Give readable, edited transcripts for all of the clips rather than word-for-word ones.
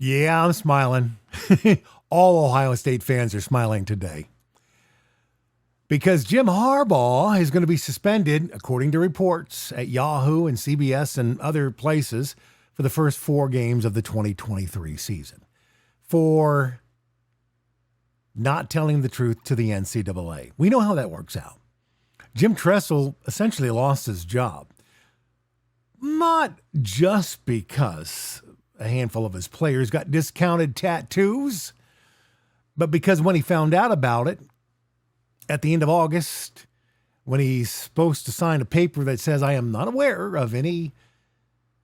Yeah, I'm smiling. All Ohio State fans are smiling today because Jim Harbaugh is going to be suspended, according to reports at Yahoo and CBS and other places, for the first 4 games of the 2023 season for not telling the truth to the NCAA. We know how that works out. Jim Tressel essentially lost his job, not just because a handful of his players got discounted tattoos, but because when he found out about it at the end of August, when he's supposed to sign a paper that says, I am not aware of any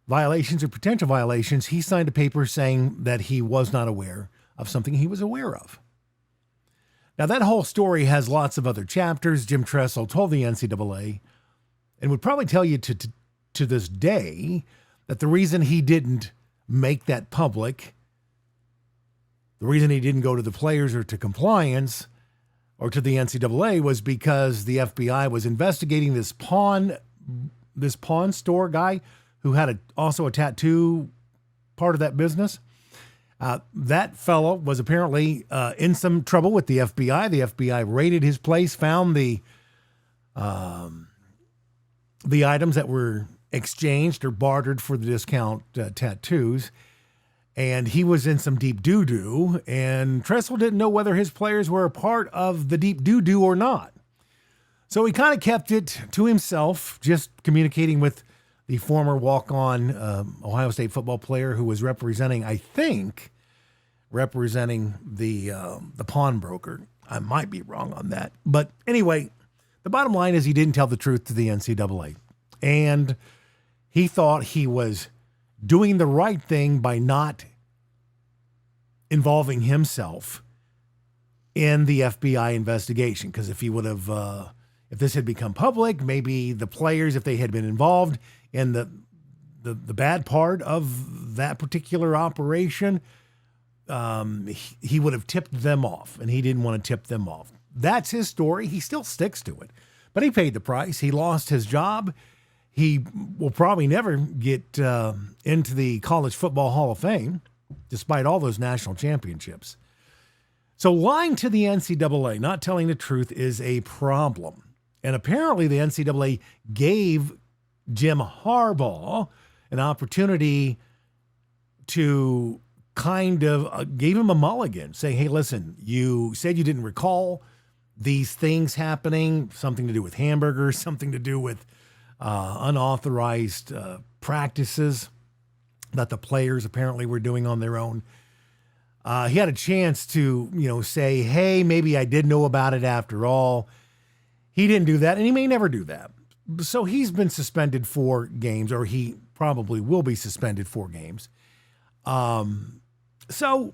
violations or potential violations, he signed a paper saying that he was not aware of something he was aware of. Now, that whole story has lots of other chapters. Jim Tressel told the NCAA and would probably tell you to this day that the reason he didn't make that public, the reason he didn't go to the players or to compliance or to the NCAA was because the FBI was investigating this pawn store guy who had also a tattoo part of that business. That fellow was apparently in some trouble with the FBI. The FBI raided his place, found the items that were exchanged or bartered for the discount tattoos, and he was in some deep doo-doo, and Tressel didn't know whether his players were a part of the deep doo-doo or not. So he kind of kept it to himself, just communicating with the former walk-on Ohio State football player who was representing the pawnbroker. I might be wrong on that. But anyway, the bottom line is he didn't tell the truth to the NCAA. And he thought he was doing the right thing by not involving himself in the FBI investigation. Because if he would have, if this had become public, maybe the players, if they had been involved in the bad part of that particular operation, he would have tipped them off, and he didn't want to tip them off. That's his story. He still sticks to it, but he paid the price. He lost his job. He will probably never get into the College Football Hall of Fame, despite all those national championships. So lying to the NCAA, not telling the truth, is a problem. And apparently the NCAA gave Jim Harbaugh an opportunity to kind of gave him a mulligan, saying, hey, listen, you said you didn't recall these things happening, something to do with hamburgers, something to do with unauthorized practices that the players apparently were doing on their own. He had a chance to, say, hey, maybe I did know about it after all. He didn't do that, and he may never do that. So he's been suspended 4 games, or he probably will be suspended 4 games. So,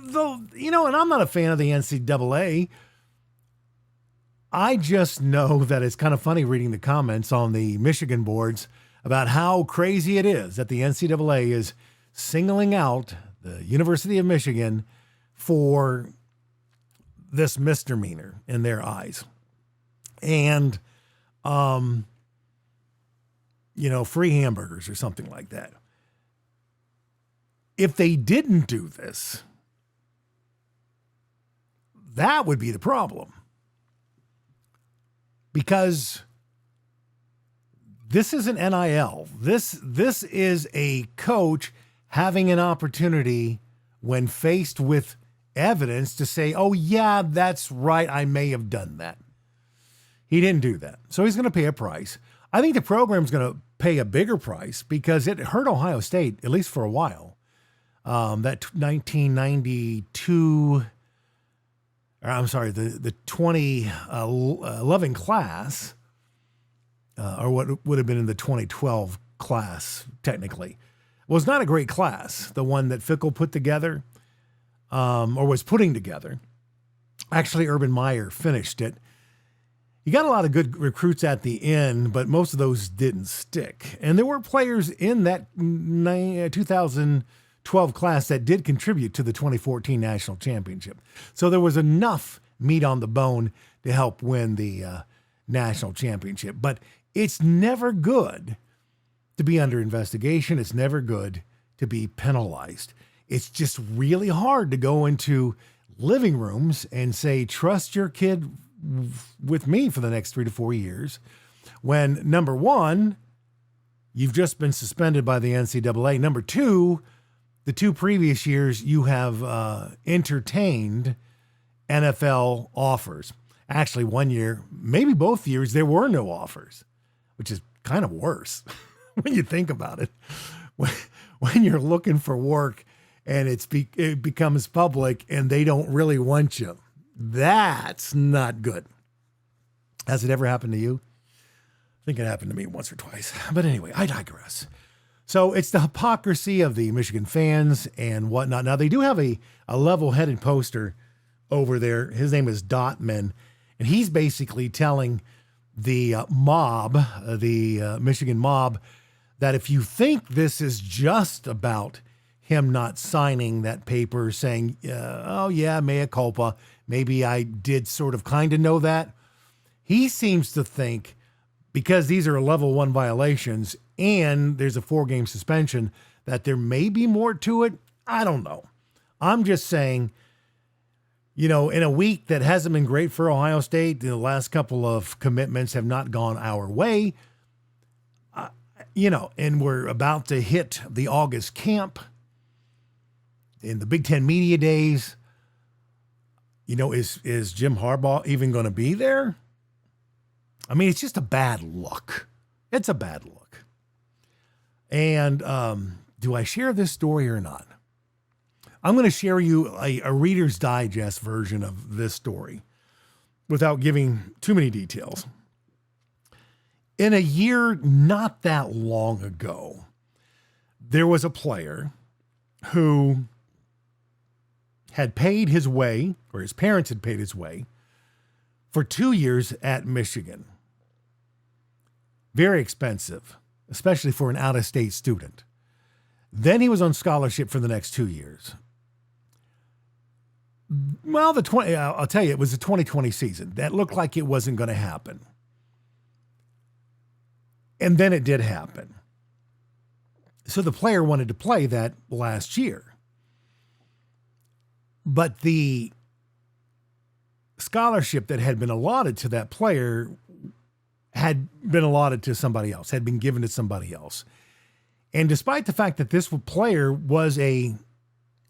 though, and I'm not a fan of the NCAA. I just know that it's kind of funny reading the comments on the Michigan boards about how crazy it is that the NCAA is singling out the University of Michigan for this misdemeanor in their eyes. And, free hamburgers or something like that. If they didn't do this, that would be the problem. Because this isn't NIL. This is a coach having an opportunity when faced with evidence to say, oh, yeah, that's right, I may have done that. He didn't do that. So he's going to pay a price. I think the program's going to pay a bigger price because it hurt Ohio State, at least for a while. That 1992, the 2011 class, or what would have been in the 2012 class, technically, was not a great class. The one that Fickle put together, or was putting together. Actually, Urban Meyer finished it. You got a lot of good recruits at the end, but most of those didn't stick. And there were players in that 2012 class that did contribute to the 2014 national championship. So there was enough meat on the bone to help win the national championship. But it's never good to be under investigation. It's never good to be penalized. It's just really hard to go into living rooms and say, trust your kid with me for the next 3 to 4 years, when number one, you've just been suspended by the NCAA. Number two, the 2 previous years you have entertained NFL offers. Actually, 1 year, maybe both years, there were no offers, which is kind of worse when you think about it. When you're looking for work and it becomes public and they don't really want you, that's not good. Has it ever happened to you? I think it happened to me once or twice. But anyway, I digress. So it's the hypocrisy of the Michigan fans and whatnot. Now, they do have a level-headed poster over there. His name is Dotman, and he's basically telling the Michigan mob, that if you think this is just about him not signing that paper saying, oh yeah, mea culpa, maybe I did sort of kind of know that. He seems to think because these are level 1 violations and there's a 4-game suspension that there may be more to it. I don't know. I'm just saying, in a week that hasn't been great for Ohio State, the last couple of commitments have not gone our way. And we're about to hit the August camp in the Big Ten Media Days. Is Jim Harbaugh even going to be there? I mean, it's just a bad look. It's a bad look. And do I share this story or not? I'm going to share you a Reader's Digest version of this story without giving too many details. In a year not that long ago, there was a player who had paid his way, or his parents had paid his way, for 2 years at Michigan. Very expensive, especially for an out-of-state student. Then he was on scholarship for the next 2 years. Well, I'll tell you, it was the 2020 season. That looked like it wasn't going to happen. And then it did happen. So the player wanted to play that last year. But the scholarship that had been allotted to that player had been allotted to somebody else, had been given to somebody else. And despite the fact that this player was I'm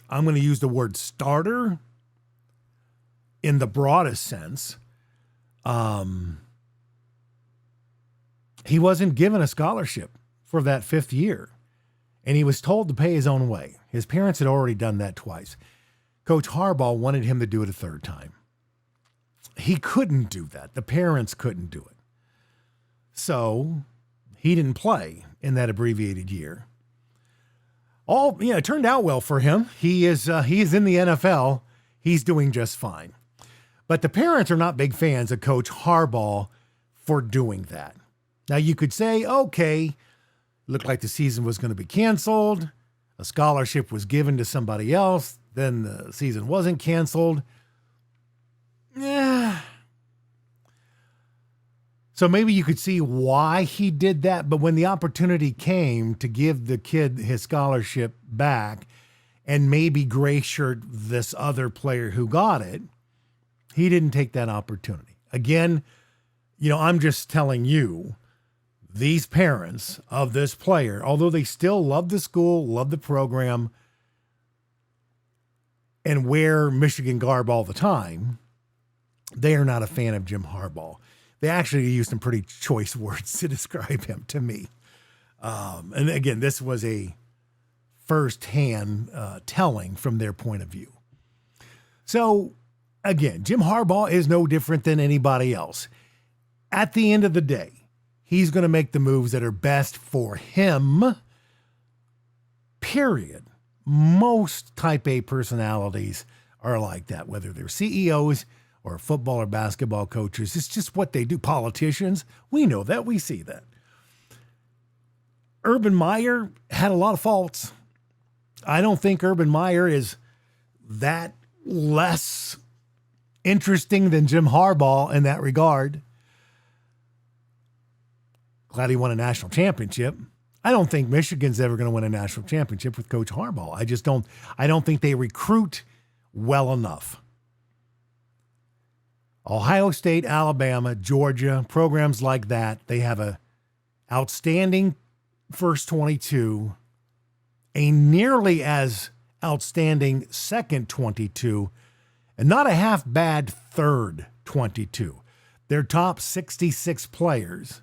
going to use the word starter in the broadest sense, he wasn't given a scholarship for that 5th year, and he was told to pay his own way. His parents had already done that twice. Coach Harbaugh wanted him to do it a 3rd time. He couldn't do that. The parents couldn't do it. So he didn't play in that abbreviated year. It turned out well for him. He is in the NFL. He's doing just fine. But the parents are not big fans of Coach Harbaugh for doing that. Now, you could say, okay, looked like the season was going to be canceled. A scholarship was given to somebody else. Then the season wasn't canceled. Yeah. So maybe you could see why he did that. But when the opportunity came to give the kid his scholarship back and maybe gray shirt this other player who got it, he didn't take that opportunity. Again, I'm just telling you, these parents of this player, although they still love the school, love the program, and wear Michigan garb all the time, they are not a fan of Jim Harbaugh. They actually used some pretty choice words to describe him to me. And again, this was a firsthand telling from their point of view. So again, Jim Harbaugh is no different than anybody else. At the end of the day, he's going to make the moves that are best for him, period. Most type A personalities are like that, whether they're CEOs or football or basketball coaches. It's just what they do. Politicians, we know that. We see that. Urban Meyer had a lot of faults. I don't think Urban Meyer is that less interesting than Jim Harbaugh in that regard. Glad he won a national championship. I don't think Michigan's ever going to win a national championship with Coach Harbaugh. I don't think they recruit well enough. Ohio State, Alabama, Georgia, programs like that, they have a outstanding first 22, a nearly as outstanding second 22, and not a half bad third 22. Their top 66 players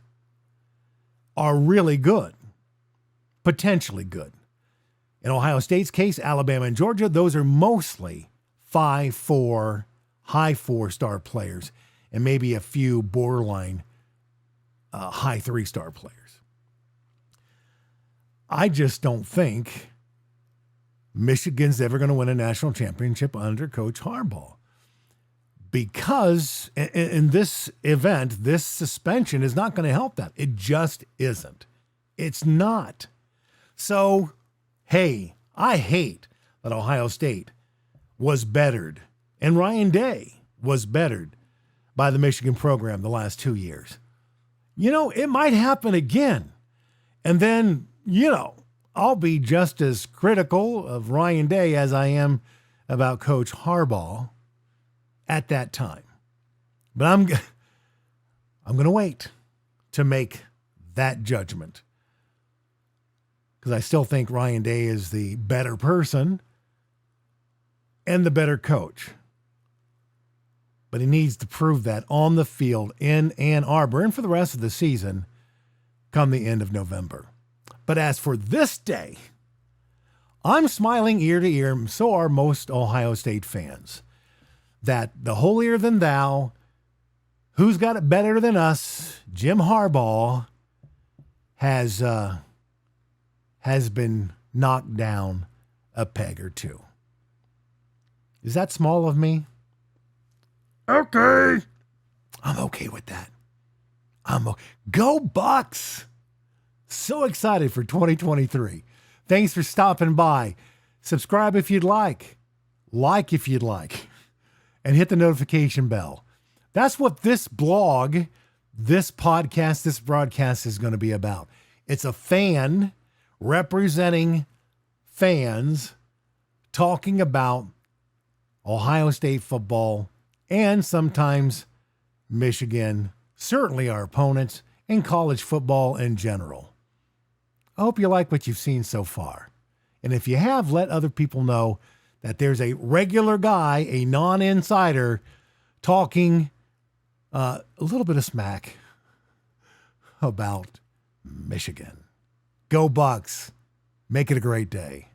are really good, potentially good. In Ohio State's case, Alabama and Georgia, those are mostly 5-4, high 4-star players, and maybe a few borderline high 3-star players. I just don't think Michigan's ever going to win a national championship under Coach Harbaugh. Because in this event, this suspension is not going to help that. It just isn't. It's not. So, hey, I hate that Ohio State was bettered, and Ryan Day was bettered by the Michigan program the last 2 years. It might happen again. And then, I'll be just as critical of Ryan Day as I am about Coach Harbaugh at that time. But I'm going to wait to make that judgment, because I still think Ryan Day is the better person and the better coach. But he needs to prove that on the field in Ann Arbor and for the rest of the season come the end of November. But as for this day, I'm smiling ear to ear, and so are most Ohio State fans, that the holier than thou, who's got it better than us, Jim Harbaugh, has been knocked down a peg or two. Is that small of me? Okay. I'm okay with that. Go Bucks! So excited for 2023. Thanks for stopping by. Subscribe if you'd like if you'd like, and hit the notification bell. That's what this blog, this podcast, this broadcast is going to be about. It's a fan representing fans talking about Ohio State football and sometimes Michigan, certainly our opponents, and college football in general. I hope you like what you've seen so far. And if you have, let other people know that there's a regular guy, a non-insider, talking a little bit of smack about Michigan. Go Bucks. Make it a great day.